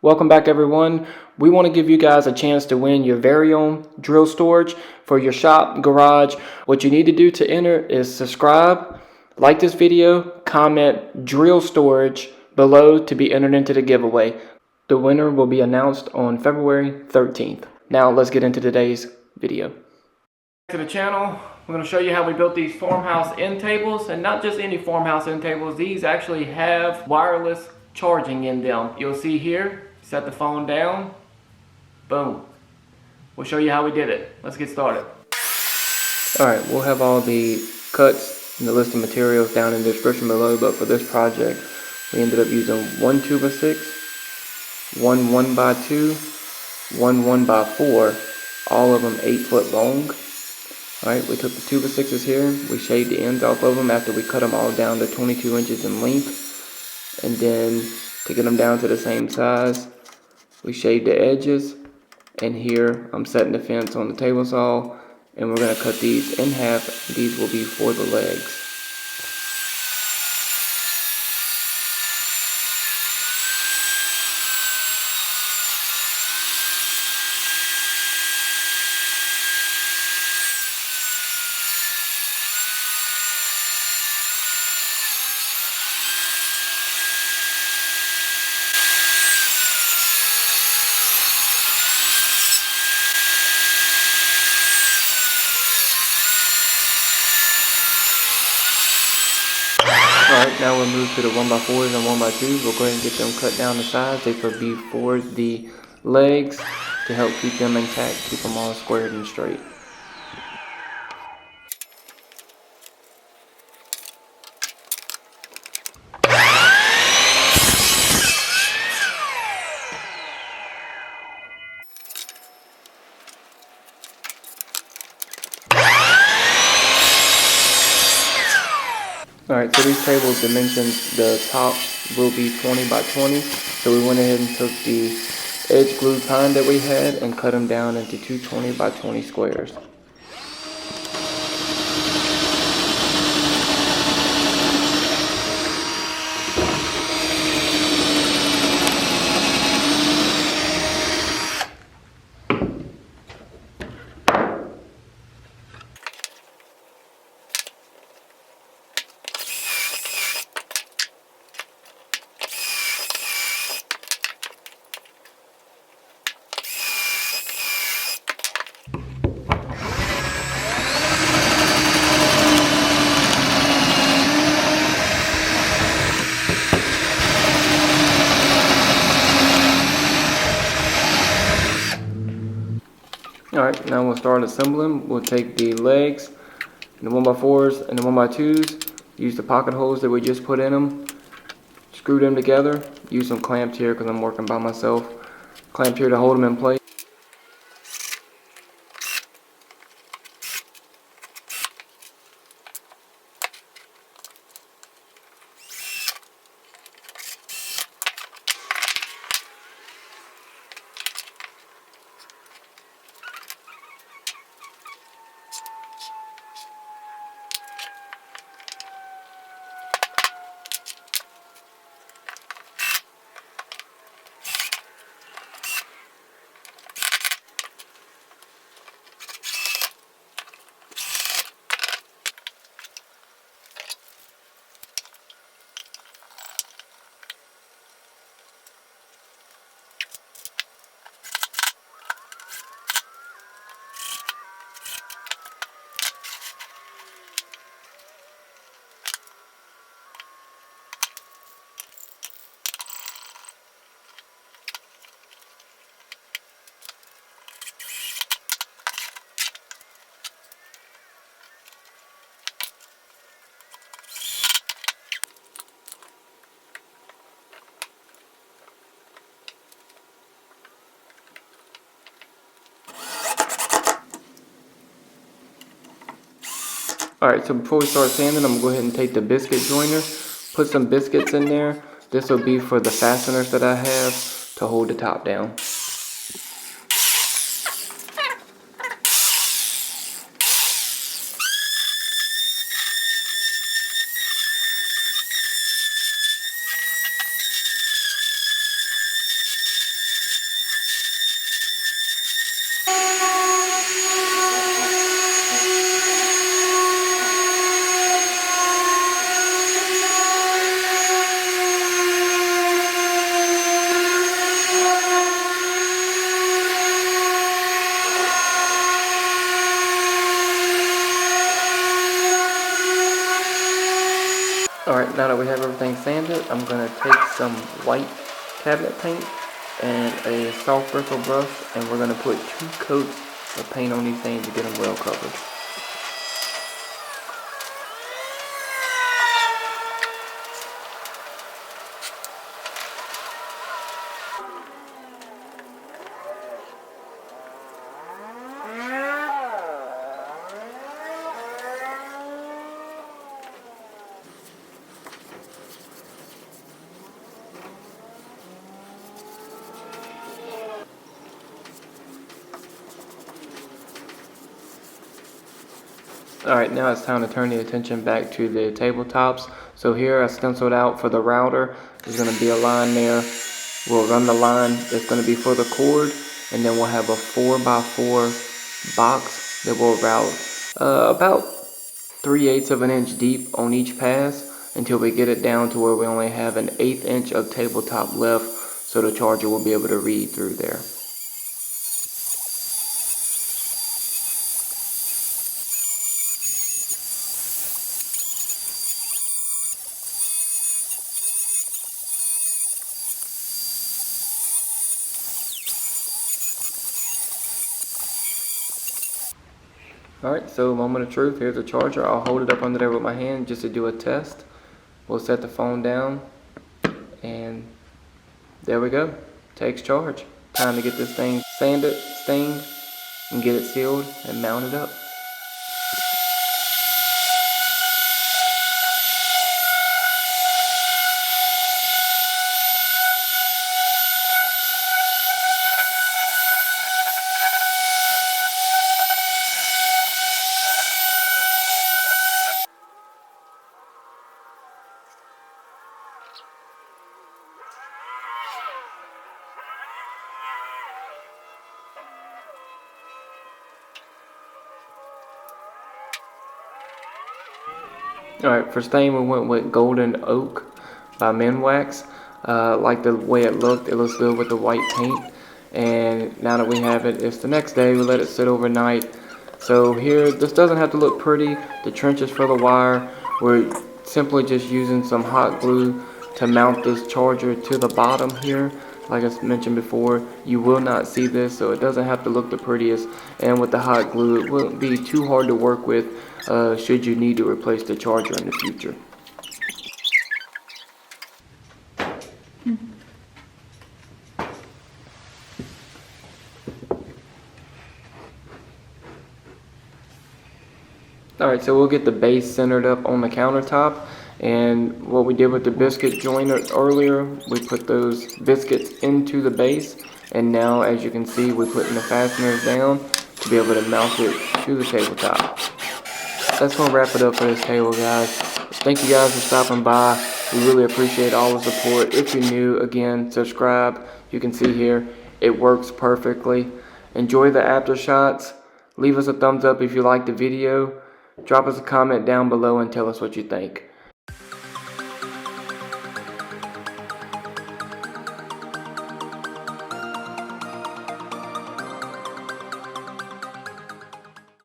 Welcome back, everyone. We want to give you guys a chance to win your very own drill storage for your shop, garage. What you need to do to enter is subscribe, like this video, comment drill storage below to be entered into the giveaway. The winner will be announced on February 13th. Now let's get into today's video. To the channel, we're going to show you how we built these farmhouse end tables, and not just any farmhouse end tables. These actually have wireless charging in them. You'll see here, set the phone down, boom. We'll show you how we did it. Let's get started. Alright, we'll have all the cuts and the list of materials down in the description below, but for this project we ended up using one 2x6, one 1x2, one 1x4, all of them 8 foot long. Alright, we took the 2x6s here, we shaved the ends off of them after we cut them all down to 22 inches in length, and then to get them down to the same size, we shaved the edges, and here I'm setting the fence on the table saw, and we're going to cut these in half. These will be for the legs. Alright, now we'll move to the 1x4s and 1x2s. We'll go ahead and get them cut down to size. They will be for the legs to help keep them intact, keep them all squared and straight. Alright, so these table dimensions, the top will be 20 by 20. So we went ahead and took the edge glue pine that we had and cut them down into two 20 by 20 squares. Alright, now we'll start assembling. We'll take the legs, the 1x4s and the 1x2s, use the pocket holes that we just put in them, screw them together, use some clamps here because I'm working by myself, clamp here to hold them in place. Alright, so before we start sanding, I'm going to go ahead and take the biscuit joiner, put some biscuits in there. This will be for the fasteners that I have to hold the top down. now that we have everything sanded, I'm going to take some white cabinet paint and a soft bristle brush, and we're going to put 2 coats of paint on these things to get them well covered. Alright, now it's time to turn the attention back to the tabletops. So here I stenciled out for the router. There's going to be a line there. We'll run the line that's going to be for the cord, and then we'll have a 4x4 box that will route about 3/8 of an inch deep on each pass until we get it down to where we only have an 1/8 inch of tabletop left, so the charger will be able to read through there. Alright, so moment of truth, here's the charger. I'll hold it up under there with my hand just to do a test. We'll set the phone down, and there we go. Takes charge. Time to get this thing sanded, stained, and get it sealed and mounted up. Alright, for stain we went with Golden Oak by Miniwax. Like the way it looks good with the white paint. And now that we have it, it's the next day. We let it sit overnight. So here, this doesn't have to look pretty. The trenches for the wire. We're simply just using some hot glue to mount this charger to the bottom here. Like I mentioned before, you will not see this, so it doesn't have to look the prettiest. And with the hot glue, it won't be too hard to work with should you need to replace the charger in the future. Alright, so we'll get the base centered up on the countertop. And what we did with the biscuit joiner earlier, we put those biscuits into the base, and now as you can see, we're putting the fasteners down to be able to mount it to the tabletop. That's going to wrap it up for this table, guys. Thank you guys for stopping by. We really appreciate all the support. If you're new, again, subscribe. You can see here, it works perfectly. Enjoy the after shots. Leave us a thumbs up if you liked the video. Drop us a comment down below and tell us what you think.